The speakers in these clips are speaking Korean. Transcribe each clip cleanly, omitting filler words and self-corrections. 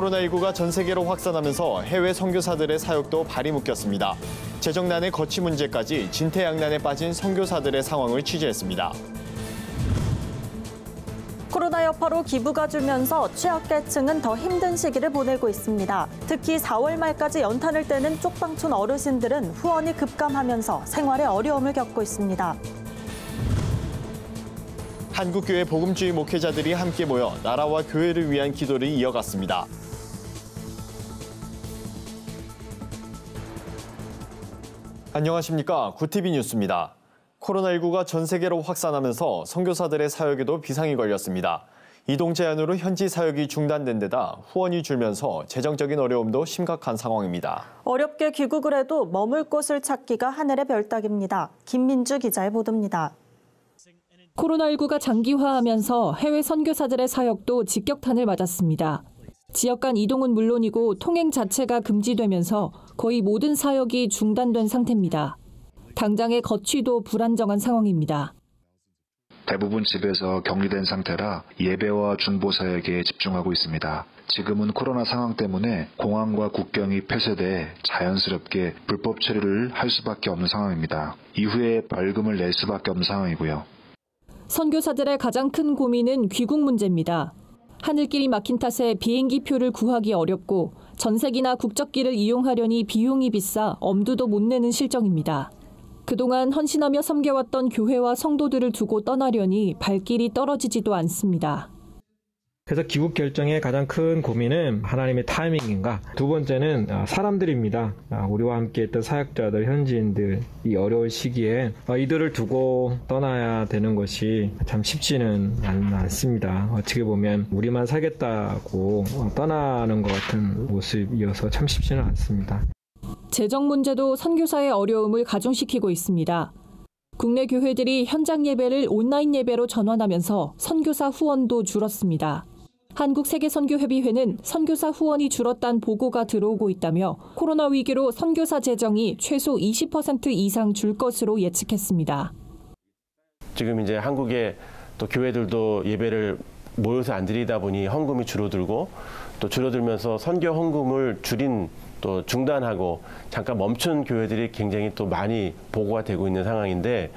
코로나19가 전 세계로 확산하면서 해외 선교사들의 사역도 발이 묶였습니다. 재정난의 거취 문제까지 진퇴양난에 빠진 선교사들의 상황을 취재했습니다. 코로나 여파로 기부가 줄면서 취약계층은 더 힘든 시기를 보내고 있습니다. 특히 4월 말까지 연탄을 떼는 쪽방촌 어르신들은 후원이 급감하면서 생활에 어려움을 겪고 있습니다. 한국교회 복음주의 목회자들이 함께 모여 나라와 교회를 위한 기도를 이어갔습니다. 안녕하십니까. 구티비 뉴스입니다. 코로나19가 전 세계로 확산하면서 선교사들의 사역에도 비상이 걸렸습니다. 이동 제한으로 현지 사역이 중단된 데다 후원이 줄면서 재정적인 어려움도 심각한 상황입니다. 어렵게 귀국을 해도 머물 곳을 찾기가 하늘의 별따기입니다. 김민주 기자의 보도입니다. 코로나19가 장기화하면서 해외 선교사들의 사역도 직격탄을 맞았습니다. 지역 간 이동은 물론이고 통행 자체가 금지되면서 거의 모든 사역이 중단된 상태입니다. 당장의 거취도 불안정한 상황입니다. 대부분 집에서 격리된 상태라 예배와 중보 사역에 집중하고 있습니다. 지금은 코로나 상황 때문에 공항과 국경이 폐쇄돼 자연스럽게 불법 체류를 할 수밖에 없는 상황입니다. 이후에 벌금을 낼 수밖에 없는 상황이고요. 선교사들의 가장 큰 고민은 귀국 문제입니다. 하늘길이 막힌 탓에 비행기 표를 구하기 어렵고 전세기나 국적기를 이용하려니 비용이 비싸 엄두도 못 내는 실정입니다. 그동안 헌신하며 섬겨왔던 교회와 성도들을 두고 떠나려니 발길이 떨어지지도 않습니다. 그래서 귀국 결정의 가장 큰 고민은 하나님의 타이밍인가? 두 번째는 사람들입니다. 우리와 함께 했던 사역자들, 현지인들, 이 어려운 시기에 이들을 두고 떠나야 되는 것이 참 쉽지는 않습니다. 어떻게 보면 우리만 살겠다고 떠나는 것 같은 모습이어서 참 쉽지는 않습니다. 재정 문제도 선교사의 어려움을 가중시키고 있습니다. 국내 교회들이 현장 예배를 온라인 예배로 전환하면서 선교사 후원도 줄었습니다. 한국세계선교협의회는 선교사 후원이 줄었다는 보고가 들어오고 있다며 코로나 위기로 선교사 재정이 최소 20% 이상 줄 것으로 예측했습니다. 지금 이제 한국의 또 교회들도 예배를 모여서 안 드리다 보니 헌금이 줄어들고 또 줄어들면서 선교 헌금을 줄인 또 중단하고 잠깐 멈춘 교회들이 굉장히 또 많이 보고가 되고 있는 상황인데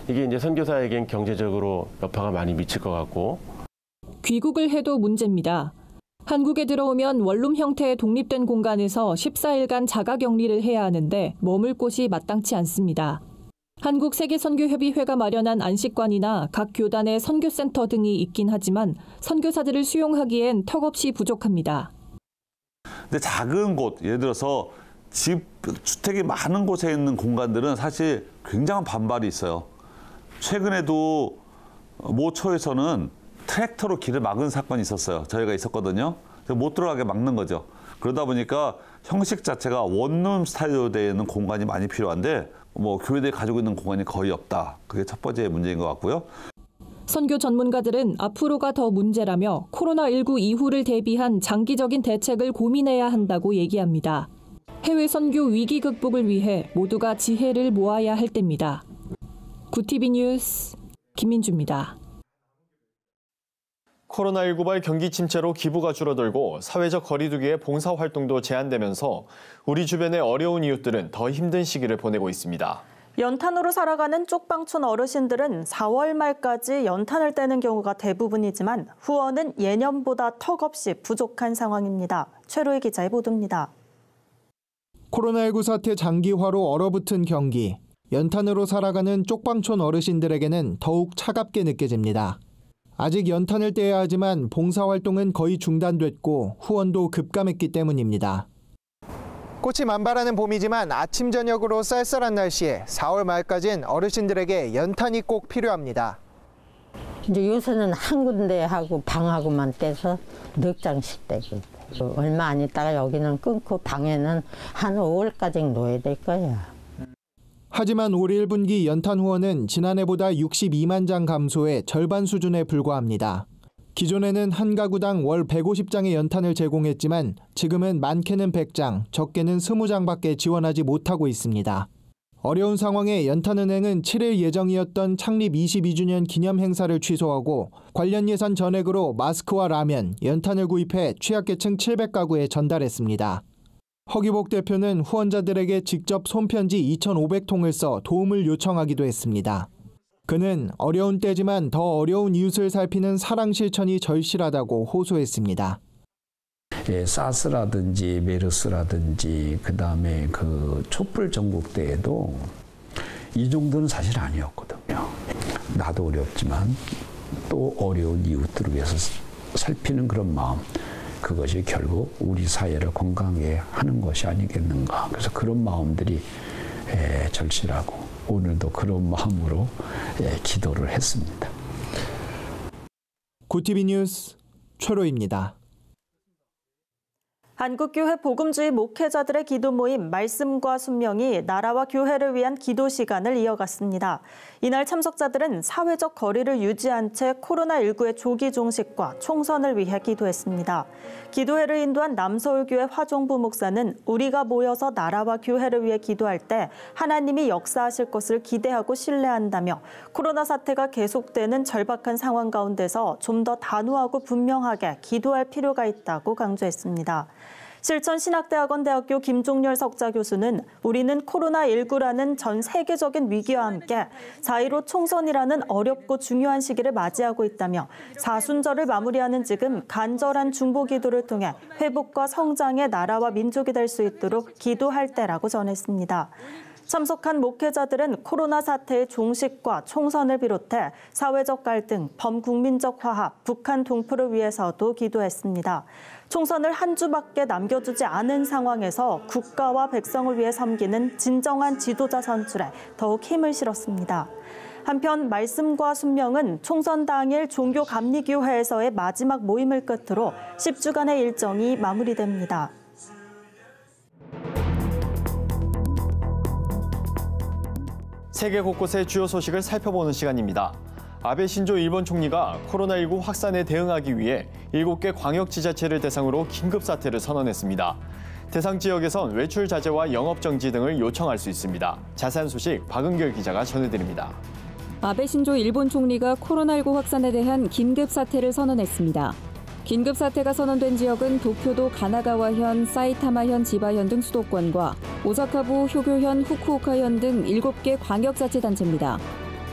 이게 이제 선교사에겐 경제적으로 여파가 많이 미칠 것 같고. 귀국을 해도 문제입니다. 한국에 들어오면 원룸 형태의 독립된 공간에서 14일간 자가격리를 해야 하는데 머물 곳이 마땅치 않습니다. 한국세계선교협의회가 마련한 안식관이나 각 교단의 선교센터 등이 있긴 하지만 선교사들을 수용하기엔 턱없이 부족합니다. 근데 작은 곳, 예를 들어서 주택이 많은 곳에 있는 공간들은 사실 굉장한 반발이 있어요. 최근에도 모초에서는 트랙터로 길을 막은 사건이 있었어요. 저희가 있었거든요. 못 들어가게 막는 거죠. 그러다 보니까 형식 자체가 원룸 스타일로 되어 있는 공간이 많이 필요한데 교회들이 가지고 있는 공간이 거의 없다. 그게 첫 번째 문제인 것 같고요. 선교 전문가들은 앞으로가 더 문제라며 코로나19 이후를 대비한 장기적인 대책을 고민해야 한다고 얘기합니다. 해외 선교 위기 극복을 위해 모두가 지혜를 모아야 할 때입니다. 구티비 뉴스 김민주입니다. 코로나19발 경기 침체로 기부가 줄어들고 사회적 거리두기에 봉사활동도 제한되면서 우리 주변의 어려운 이웃들은 더 힘든 시기를 보내고 있습니다. 연탄으로 살아가는 쪽방촌 어르신들은 4월 말까지 연탄을 떼는 경우가 대부분이지만 후원은 예년보다 턱없이 부족한 상황입니다. 최로희 기자의 보도입니다. 코로나19 사태 장기화로 얼어붙은 경기. 연탄으로 살아가는 쪽방촌 어르신들에게는 더욱 차갑게 느껴집니다. 아직 연탄을 떼야 하지만 봉사활동은 거의 중단됐고 후원도 급감했기 때문입니다. 꽃이 만발하는 봄이지만 아침 저녁으로 쌀쌀한 날씨에 4월 말까지는 어르신들에게 연탄이 꼭 필요합니다. 이제 요새는 한 군데 하고 방하고만 떼서 넉 장씩 떼고 있어요. 얼마 안 있다가 여기는 끊고 방에는 한 5월까지 놓아야 될 거야. 하지만 올 1분기 연탄 후원은 지난해보다 62만 장 감소해 절반 수준에 불과합니다. 기존에는 한 가구당 월 150장의 연탄을 제공했지만 지금은 많게는 100장, 적게는 20장밖에 지원하지 못하고 있습니다. 어려운 상황에 연탄은행은 7일 예정이었던 창립 22주년 기념 행사를 취소하고 관련 예산 전액으로 마스크와 라면, 연탄을 구입해 취약계층 700가구에 전달했습니다. 허기복 대표는 후원자들에게 직접 손편지 2,500통을 써 도움을 요청하기도 했습니다. 그는 어려운 때지만 더 어려운 이웃을 살피는 사랑 실천이 절실하다고 호소했습니다. 사스라든지 메르스라든지 그다음에 그 촛불 전국 때에도 이 정도는 사실 아니었거든요. 나도 어렵지만 또 어려운 이웃들을 위해서 살피는 그런 마음, 그것이 결국 우리 사회를 건강하게 하는 것이 아니겠는가. 그래서 그런 마음들이 절실하고 오늘도 그런 마음으로 기도를 했습니다. 구티비 뉴스 최로입니다. 한국교회 복음주의 목회자들의 기도 모임 말씀과 순명이 나라와 교회를 위한 기도 시간을 이어갔습니다. 이날 참석자들은 사회적 거리를 유지한 채 코로나19의 조기 종식과 총선을 위해 기도했습니다. 기도회를 인도한 남서울교회 화종부 목사는 우리가 모여서 나라와 교회를 위해 기도할 때 하나님이 역사하실 것을 기대하고 신뢰한다며 코로나 사태가 계속되는 절박한 상황 가운데서 좀 더 단호하고 분명하게 기도할 필요가 있다고 강조했습니다. 실천신학대학원대학교 김종렬 석좌 교수는 우리는 코로나19라는 전 세계적인 위기와 함께 4.15 총선이라는 어렵고 중요한 시기를 맞이하고 있다며 사순절을 마무리하는 지금 간절한 중보기도를 통해 회복과 성장의 나라와 민족이 될 수 있도록 기도할 때라고 전했습니다. 참석한 목회자들은 코로나 사태의 종식과 총선을 비롯해 사회적 갈등, 범국민적 화합, 북한 동포를 위해서도 기도했습니다. 총선을 한 주밖에 남겨두지 않은 상황에서 국가와 백성을 위해 섬기는 진정한 지도자 선출에 더욱 힘을 실었습니다. 한편 말씀과 순명은 총선 당일 종교감리교회에서의 마지막 모임을 끝으로 10주간의 일정이 마무리됩니다. 세계 곳곳의 주요 소식을 살펴보는 시간입니다. 아베 신조 일본 총리가 코로나19 확산에 대응하기 위해 7개 광역지자체를 대상으로 긴급사태를 선언했습니다. 대상 지역에선 외출 자제와 영업정지 등을 요청할 수 있습니다. 자세한 소식 박은결 기자가 전해드립니다. 아베 신조 일본 총리가 코로나19 확산에 대한 긴급사태를 선언했습니다. 긴급사태가 선언된 지역은 도쿄도 가나가와현, 사이타마현, 지바현 등 수도권과 오사카부, 효교현, 후쿠오카현 등 7개 광역자치단체입니다.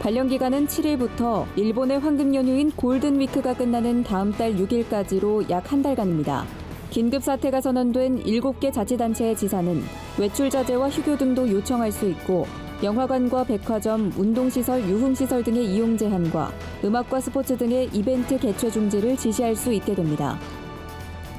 발령기간은 7일부터 일본의 황금 연휴인 골든위크가 끝나는 다음 달 6일까지로 약 한 달간입니다. 긴급사태가 선언된 7개 자치단체의 지사는 외출 자제와 휴교 등도 요청할 수 있고 영화관과 백화점, 운동시설, 유흥시설 등의 이용 제한과 음악과 스포츠 등의 이벤트 개최 중지를 지시할 수 있게 됩니다.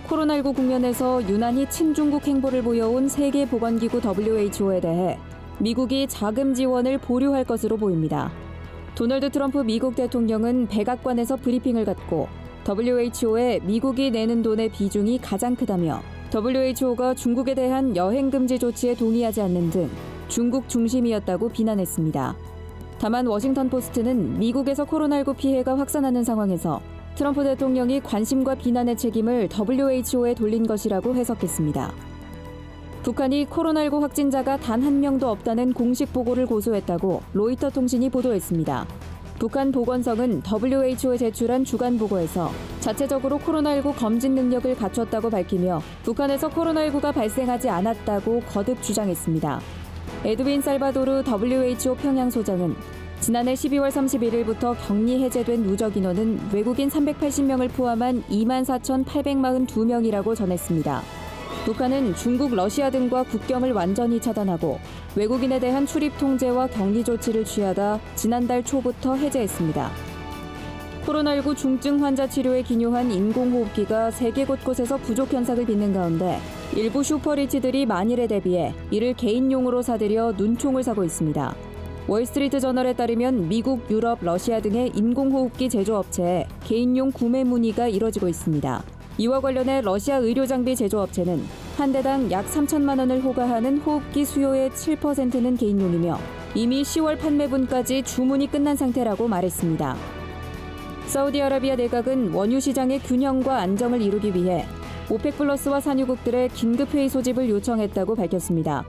코로나19 국면에서 유난히 친중국 행보를 보여온 세계보건기구 WHO에 대해 미국이 자금 지원을 보류할 것으로 보입니다. 도널드 트럼프 미국 대통령은 백악관에서 브리핑을 갖고 WHO에 미국이 내는 돈의 비중이 가장 크다며 WHO가 중국에 대한 여행 금지 조치에 동의하지 않는 등 중국 중심이었다고 비난했습니다. 다만 워싱턴 포스트는 미국에서 코로나19 피해가 확산하는 상황에서 트럼프 대통령이 관심과 비난의 책임을 WHO에 돌린 것이라고 해석했습니다. 북한이 코로나19 확진자가 단 한 명도 없다는 공식 보고를 고소했다고 로이터 통신이 보도했습니다. 북한 보건성은 WHO에 제출한 주간 보고에서 자체적으로 코로나19 검진 능력을 갖췄다고 밝히며 북한에서 코로나19가 발생하지 않았다고 거듭 주장했습니다. 에드윈 살바도르 WHO 평양 소장은 지난해 12월 31일부터 격리 해제된 누적 인원은 외국인 380명을 포함한 24,842명이라고 전했습니다. 북한은 중국, 러시아 등과 국경을 완전히 차단하고 외국인에 대한 출입 통제와 격리 조치를 취하다 지난달 초부터 해제했습니다. 코로나19 중증 환자 치료에 기묘한 인공호흡기가 세계 곳곳에서 부족 현상을 빚는 가운데 일부 슈퍼리치들이 만일에 대비해 이를 개인용으로 사들여 눈총을 사고 있습니다. 월스트리트 저널에 따르면 미국, 유럽, 러시아 등의 인공호흡기 제조업체에 개인용 구매 문의가 이뤄지고 있습니다. 이와 관련해 러시아 의료장비 제조업체는 한 대당 약 3천만 원을 호가하는 호흡기 수요의 7%는 개인용이며 이미 10월 판매분까지 주문이 끝난 상태라고 말했습니다. 사우디아라비아 내각은 원유 시장의 균형과 안정을 이루기 위해 오펙 플러스와 산유국들의 긴급회의 소집을 요청했다고 밝혔습니다.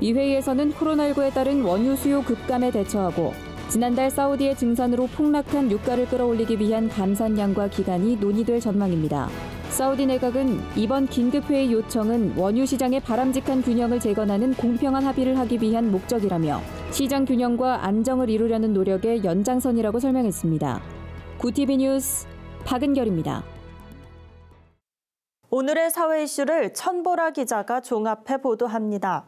이 회의에서는 코로나19에 따른 원유 수요 급감에 대처하고 지난달 사우디의 증산으로 폭락한 유가를 끌어올리기 위한 감산량과 기간이 논의될 전망입니다. 사우디 내각은 이번 긴급회의 요청은 원유 시장의 바람직한 균형을 재건하는 공평한 합의를 하기 위한 목적이라며 시장 균형과 안정을 이루려는 노력의 연장선이라고 설명했습니다. 구TV 뉴스 박은결입니다. 오늘의 사회 이슈를 천보라 기자가 종합해 보도합니다.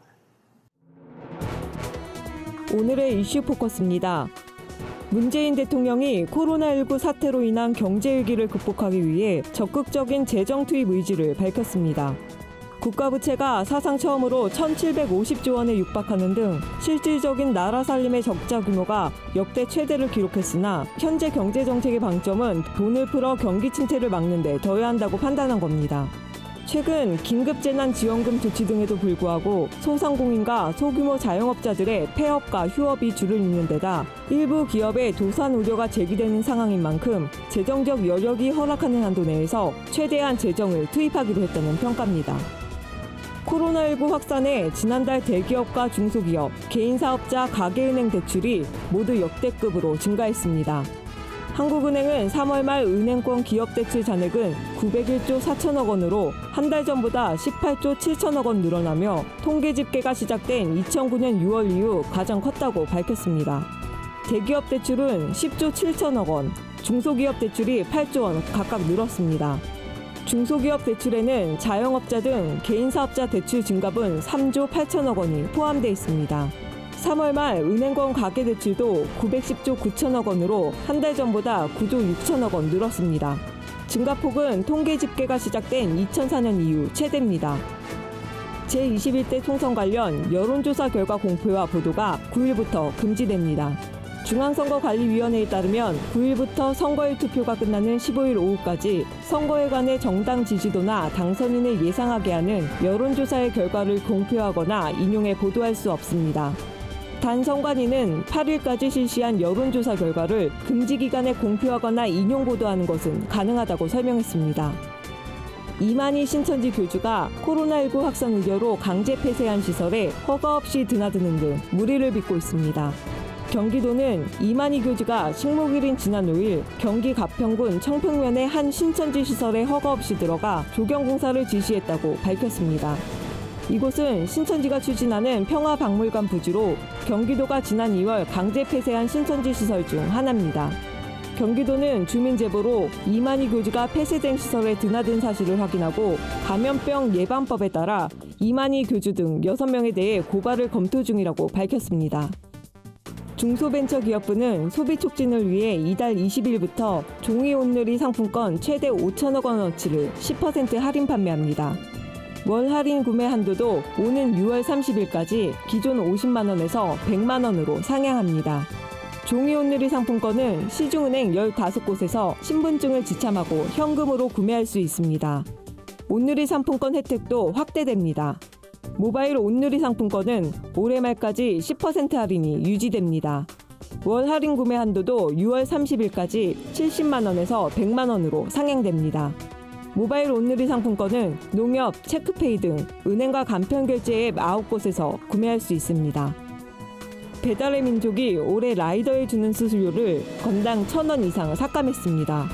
오늘의 이슈 포커스입니다. 문재인 대통령이 코로나19 사태로 인한 경제 위기를 극복하기 위해 적극적인 재정 투입 의지를 밝혔습니다. 국가 부채가 사상 처음으로 1,750조 원에 육박하는 등 실질적인 나라 살림의 적자 규모가 역대 최대를 기록했으나 현재 경제 정책의 방점은 돈을 풀어 경기 침체를 막는 데 둬야 한다고 판단한 겁니다. 최근 긴급재난지원금 조치 등에도 불구하고 소상공인과 소규모 자영업자들의 폐업과 휴업이 줄을 잇는 데다 일부 기업의 도산 우려가 제기되는 상황인 만큼 재정적 여력이 허락하는 한도 내에서 최대한 재정을 투입하기로 했다는 평가입니다. 코로나19 확산에 지난달 대기업과 중소기업, 개인사업자, 가계은행 대출이 모두 역대급으로 증가했습니다. 한국은행은 3월 말 은행권 기업대출 잔액은 901조 4천억 원으로 한 달 전보다 18조 7천억 원 늘어나며 통계 집계가 시작된 2009년 6월 이후 가장 컸다고 밝혔습니다. 대기업 대출은 10조 7천억 원, 중소기업 대출이 8조 원 각각 늘었습니다. 중소기업 대출에는 자영업자 등 개인사업자 대출 증가분 3조 8천억 원이 포함되어 있습니다. 3월 말 은행권 가계대출도 910조 9천억 원으로 한 달 전보다 9조 6천억 원 늘었습니다. 증가폭은 통계 집계가 시작된 2004년 이후 최대입니다. 제21대 총선 관련 여론조사 결과 공표와 보도가 9일부터 금지됩니다. 중앙선거관리위원회에 따르면 9일부터 선거일 투표가 끝나는 15일 오후까지 선거에 관해 정당 지지도나 당선인을 예상하게 하는 여론조사의 결과를 공표하거나 인용해 보도할 수 없습니다. 단 선관위는 8일까지 실시한 여론조사 결과를 금지 기간에 공표하거나 인용 보도하는 것은 가능하다고 설명했습니다. 이만희 신천지 교주가 코로나19 확산 우려로 강제 폐쇄한 시설에 허가 없이 드나드는 등 무리를 빚고 있습니다. 경기도는 이만희 교주가 식목일인 지난 5일 경기 가평군 청평면의 한 신천지 시설에 허가 없이 들어가 조경공사를 지시했다고 밝혔습니다. 이곳은 신천지가 추진하는 평화박물관 부지로 경기도가 지난 2월 강제 폐쇄한 신천지 시설 중 하나입니다. 경기도는 주민 제보로 이만희 교주가 폐쇄된 시설에 드나든 사실을 확인하고 감염병 예방법에 따라 이만희 교주 등 6명에 대해 고발을 검토 중이라고 밝혔습니다. 중소벤처기업부는 소비 촉진을 위해 이달 20일부터 종이 온누리 상품권 최대 5천억 원어치를 10% 할인 판매합니다. 월 할인 구매 한도도 오는 6월 30일까지 기존 50만 원에서 100만 원으로 상향합니다. 종이 온누리 상품권은 시중은행 15곳에서 신분증을 지참하고 현금으로 구매할 수 있습니다. 온누리 상품권 혜택도 확대됩니다. 모바일 온누리 상품권은 올해 말까지 10% 할인이 유지됩니다. 월 할인 구매 한도도 6월 30일까지 70만 원에서 100만 원으로 상향됩니다. 모바일 온누리 상품권은 농협, 체크페이 등 은행과 간편결제 앱 9곳에서 구매할 수 있습니다. 배달의 민족이 올해 라이더에 주는 수수료를 건당 1,000원 이상 삭감했습니다.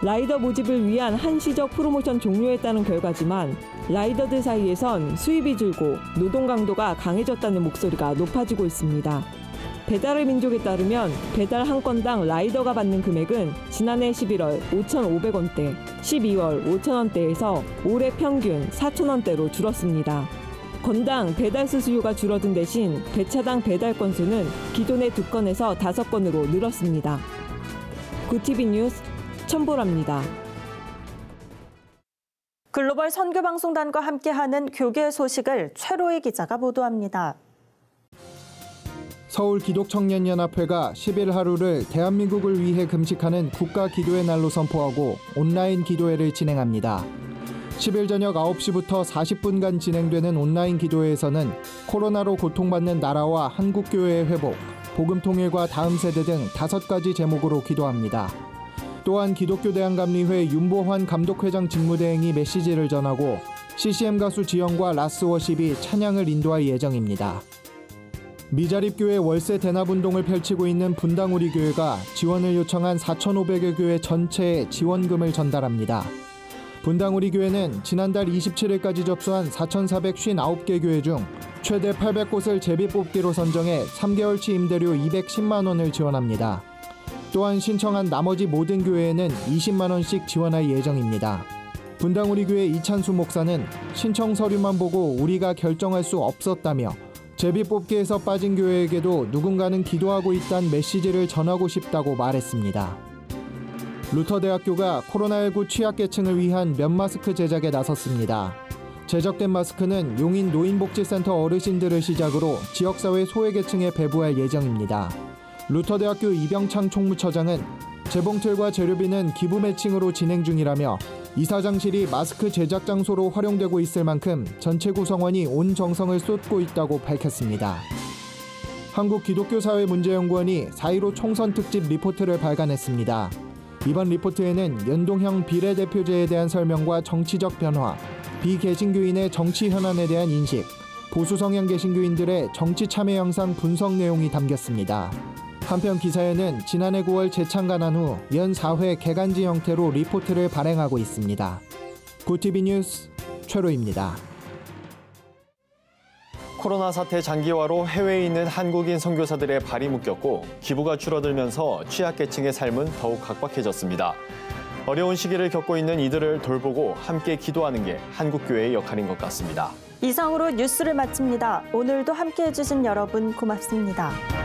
라이더 모집을 위한 한시적 프로모션 종료에 따른 결과지만 라이더들 사이에선 수입이 줄고 노동 강도가 강해졌다는 목소리가 높아지고 있습니다. 배달의 민족에 따르면 배달 한 건당 라이더가 받는 금액은 지난해 11월 5,500원대, 12월 5,000원대에서 올해 평균 4,000원대로 줄었습니다. 건당 배달 수수료가 줄어든 대신 배차당 배달 건수는 기존의 2건에서 5건으로 늘었습니다. 구TV 뉴스 천보라입니다. 글로벌 선교방송단과 함께하는 교계 소식을 최로희 기자가 보도합니다. 서울기독청년연합회가 10일 하루를 대한민국을 위해 금식하는 국가기도의 날로 선포하고 온라인 기도회를 진행합니다. 10일 저녁 9시부터 40분간 진행되는 온라인 기도회에서는 코로나로 고통받는 나라와 한국교회의 회복, 복음통일과 다음 세대 등 5가지 제목으로 기도합니다. 또한 기독교대한감리회 윤보환 감독회장 직무대행이 메시지를 전하고 CCM 가수 지영과 라스워십이 찬양을 인도할 예정입니다. 미자립교회 월세 대납운동을 펼치고 있는 분당우리교회가 지원을 요청한 4,500여 교회 전체에 지원금을 전달합니다. 분당우리교회는 지난달 27일까지 접수한 4,459개 교회 중 최대 800곳을 제비뽑기로 선정해 3개월치 임대료 210만 원을 지원합니다. 또한 신청한 나머지 모든 교회에는 20만 원씩 지원할 예정입니다. 분당우리교회 이찬수 목사는 신청 서류만 보고 우리가 결정할 수 없었다며 제비뽑기에서 빠진 교회에게도 누군가는 기도하고 있다는 메시지를 전하고 싶다고 말했습니다. 루터대학교가 코로나19 취약계층을 위한 면마스크 제작에 나섰습니다. 제작된 마스크는 용인 노인복지센터 어르신들을 시작으로 지역사회 소외계층에 배부할 예정입니다. 루터대학교 이병창 총무처장은 재봉틀과 재료비는 기부 매칭으로 진행 중이라며 이사장실이 마스크 제작 장소로 활용되고 있을 만큼 전체 구성원이 온 정성을 쏟고 있다고 밝혔습니다. 한국기독교사회문제연구원이 4.15 총선 특집 리포트를 발간했습니다. 이번 리포트에는 연동형 비례대표제에 대한 설명과 정치적 변화, 비개신교인의 정치 현안에 대한 인식, 보수 성향 개신교인들의 정치 참여 영상 분석 내용이 담겼습니다. 한편 기사에는 지난해 9월 재창간한 후 연 4회 개간지 형태로 리포트를 발행하고 있습니다. 구TV 뉴스 최로입니다. 코로나 사태 장기화로 해외에 있는 한국인 선교사들의 발이 묶였고 기부가 줄어들면서 취약계층의 삶은 더욱 각박해졌습니다. 어려운 시기를 겪고 있는 이들을 돌보고 함께 기도하는 게 한국교회의 역할인 것 같습니다. 이상으로 뉴스를 마칩니다. 오늘도 함께해 주신 여러분 고맙습니다.